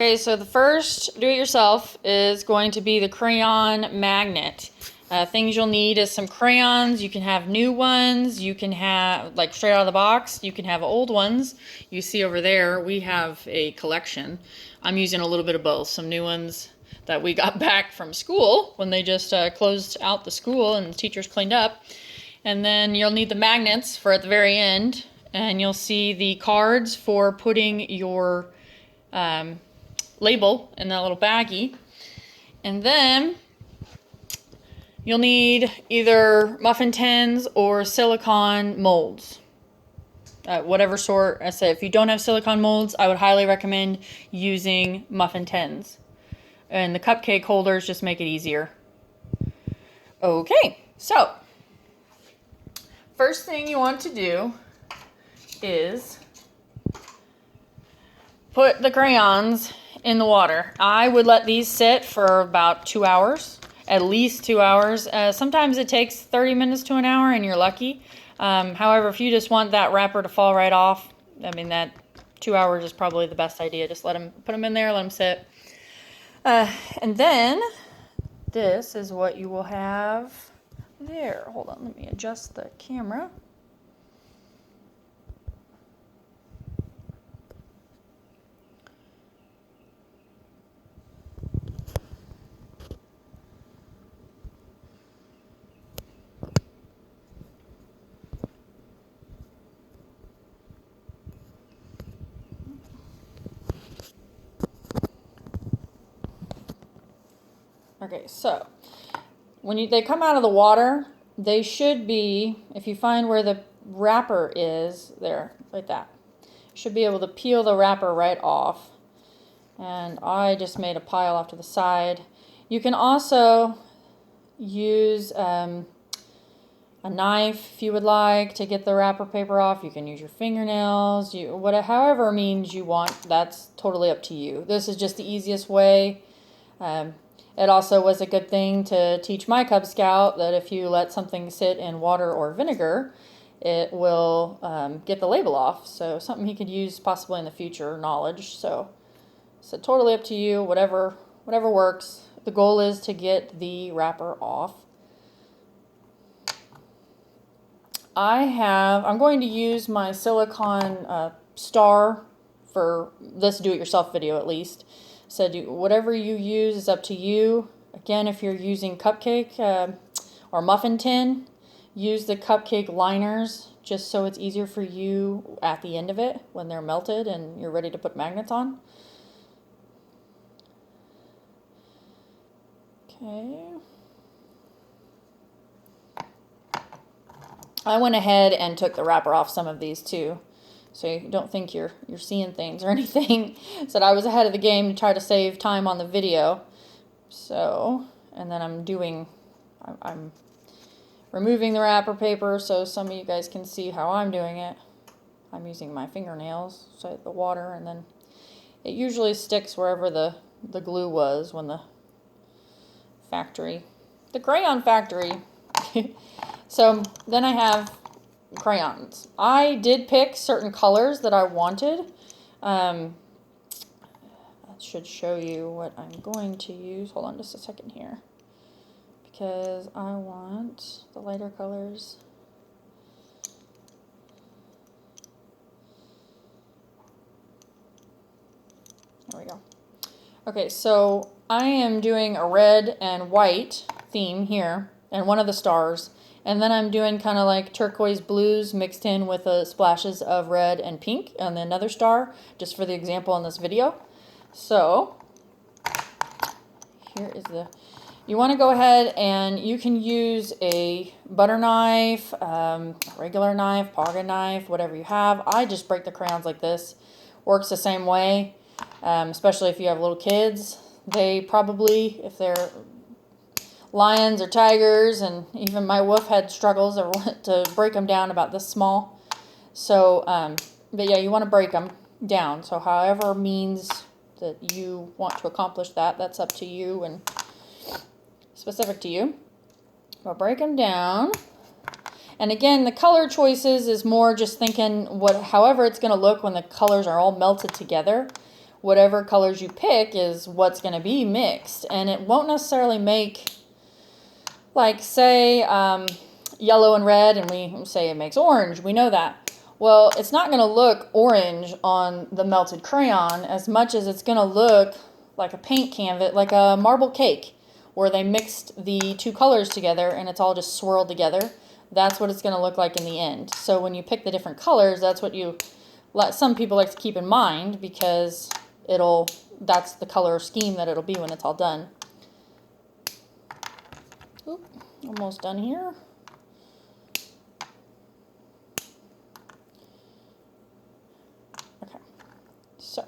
Okay, so the first do-it-yourself is going to be the crayon magnet. Things you'll need is some crayons. You can have new ones. You can have, like straight out of the box, you can have old ones. You see over there, we have a collection. I'm using a little bit of both. Some new ones that we got back from school when they just closed out the school and the teachers cleaned up. And then you'll need the magnets for at the very end. And you'll see the cards for putting your label in that little baggie. And then you'll need either muffin tins or silicone molds. Whatever sort. I say if you don't have silicone molds, I would highly recommend using muffin tins. And the cupcake holders just make it easier. Okay, so first thing you want to do is put the crayons in the water. I would let these sit for about 2 hours, at least 2 hours. Sometimes it takes 30 minutes to an hour and you're lucky. However, if you just want that wrapper to fall right off, I mean, that 2 hours is probably the best idea. Just put them in there, let them sit. And then this is what you will have there. Hold on, let me adjust the camera. Okay, so when they come out of the water, they should be, if you find where the wrapper is, there, like that, should be able to peel the wrapper right off. And I just made a pile off to the side. You can also use a knife if you would like to get the wrapper paper off. You can use your fingernails, however means you want. That's totally up to you. This is just the easiest way. It also was a good thing to teach my Cub Scout that if you let something sit in water or vinegar, it will get the label off. So something he could use possibly in the future, knowledge. So totally up to you, whatever works. The goal is to get the wrapper off. I'm going to use my silicone star for this do-it-yourself video at least. So whatever you use is up to you. Again, if you're using cupcake or muffin tin, use the cupcake liners just so it's easier for you at the end of it when they're melted and you're ready to put magnets on. Okay. I went ahead and took the wrapper off some of these too, so you don't think you're seeing things or anything. So I was ahead of the game to try to save time on the video. So, and then I'm removing the wrapper paper so some of you guys can see how I'm doing it. I'm using my fingernails, so the water, and then it usually sticks wherever the glue was when the crayon factory. So then I have crayons. I did pick certain colors that I wanted. That should show you what I'm going to use. Hold on just a second here, because I want the lighter colors. There we go. Okay, so I am doing a red and white theme here, and one of the stars. And then I'm doing kind of like turquoise blues mixed in with splashes of red and pink on another star, just for the example in this video. So here is you want to go ahead and you can use a butter knife, a regular knife, pocket knife, whatever you have. I just break the crayons like this. Works the same way, especially if you have little kids. They probably, if they're lions or tigers, and even my wolf had struggles to break them down about this small. So, but yeah, you want to break them down. So however means that you want to accomplish that, that's up to you and specific to you. But break them down. And again, the color choices is more just thinking however it's going to look when the colors are all melted together. whatever colors you pick is what's going to be mixed. And it won't necessarily make, like, say, yellow and red, and we say it makes orange. We know that. Well, it's not going to look orange on the melted crayon as much as it's going to look like a paint canvas, like a marble cake, where they mixed the two colors together and it's all just swirled together. That's what it's going to look like in the end. So when you pick the different colors, that's what some people like to keep in mind, because that's the color scheme that it'll be when it's all done. Oop, almost done here. Okay, so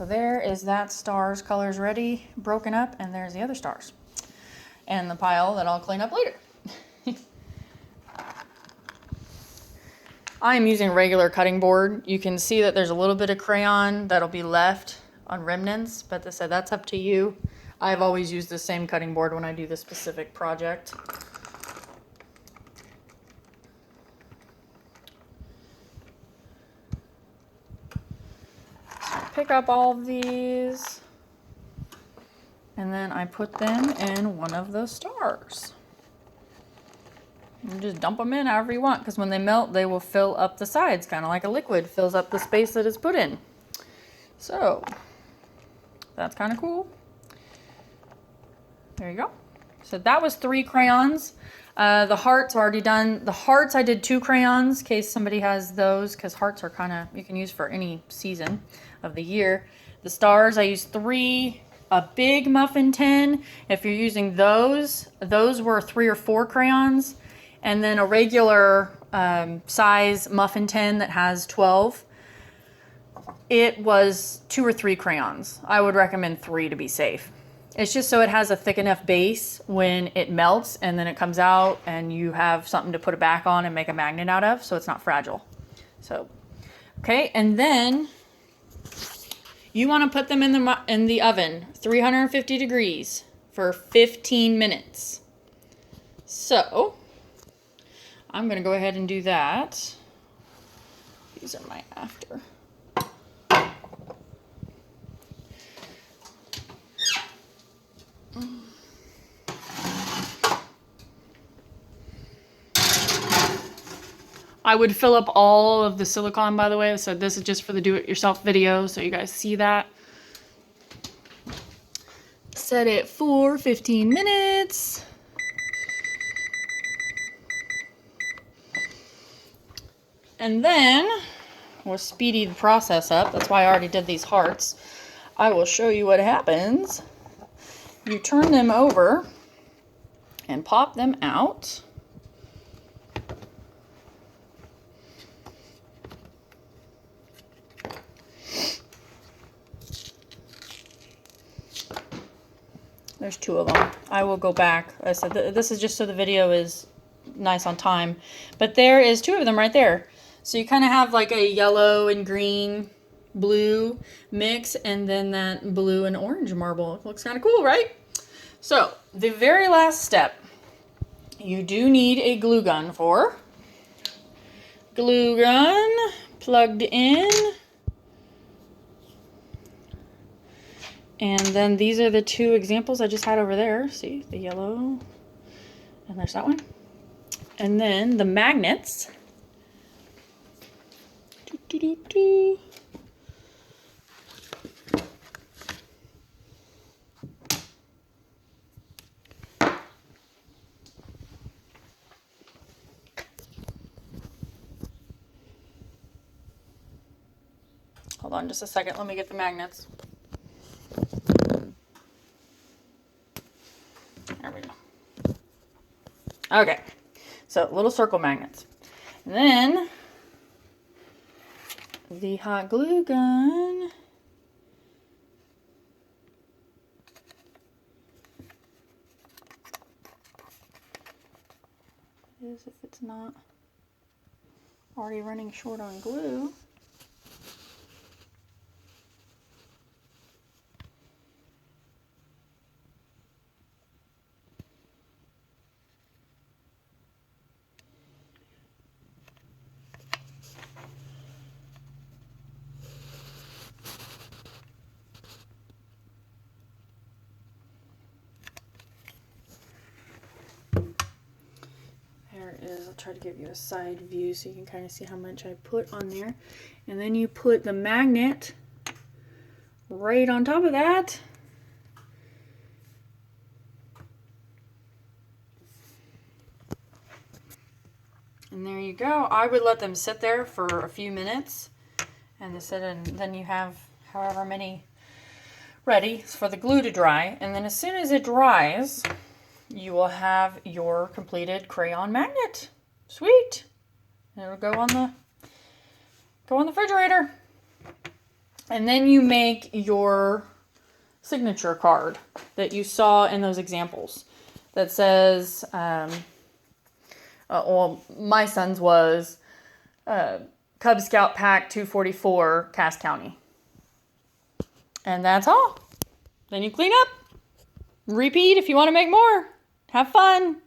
there is that star's colors ready, broken up, and there's the other stars. And the pile that I'll clean up later. I am using regular cutting board. You can see that there's a little bit of crayon that'll be left on remnants, but that's up to you. I've always used the same cutting board when I do this specific project. Pick up all of these, and then I put them in one of the stars. You just dump them in however you want, because when they melt, they will fill up the sides, kind of like a liquid fills up the space that it's put in. So that's kind of cool. There you go. So that was 3 crayons. The hearts are already done. The hearts, I did 2 crayons in case somebody has those, because hearts are kind of, you can use for any season of the year. The stars, I used 3. A big muffin tin, if you're using those were 3 or 4 crayons. And then a regular size muffin tin that has 12, it was 2 or 3 crayons. I would recommend 3 to be safe. It's just so it has a thick enough base when it melts and then it comes out and you have something to put it back on and make a magnet out of, so it's not fragile. So, okay, and then you want to put them in the oven, 350 degrees for 15 minutes. So, I'm going to go ahead and do that. These are my after. I would fill up all of the silicone, by the way, so this is just for the do-it-yourself video, so you guys see that. Set it for 15 minutes. And then we'll speedy the process up. That's why I already did these hearts. I will show you what happens. You turn them over and pop them out. There's 2 of them. I will go back. I said this is just so the video is nice on time. But there is 2 of them right there. So you kind of have like a yellow and green, blue mix, and then that blue and orange marble. It looks kind of cool, right? So the very last step, you do need a glue gun for. Glue gun plugged in. And then these are the 2 examples I just had over there. See, the yellow, and there's that one. And then the magnets. Hold on just a second, let me get the magnets. There we go. Okay, so little circle magnets. And then the hot glue gun. Is if it's not already running short on glue. is, I'll try to give you a side view so you can kind of see how much I put on there. And then you put the magnet right on top of that. And there you go. I would let them sit there for a few minutes, and then you have however many ready for the glue to dry. And then as soon as it dries, you will have your completed crayon magnet. Sweet. And it'll go on the refrigerator. And then you make your signature card that you saw in those examples that says, well, my son's was Cub Scout Pack 244, Cass County. And that's all. Then you clean up. Repeat if you want to make more. Have fun.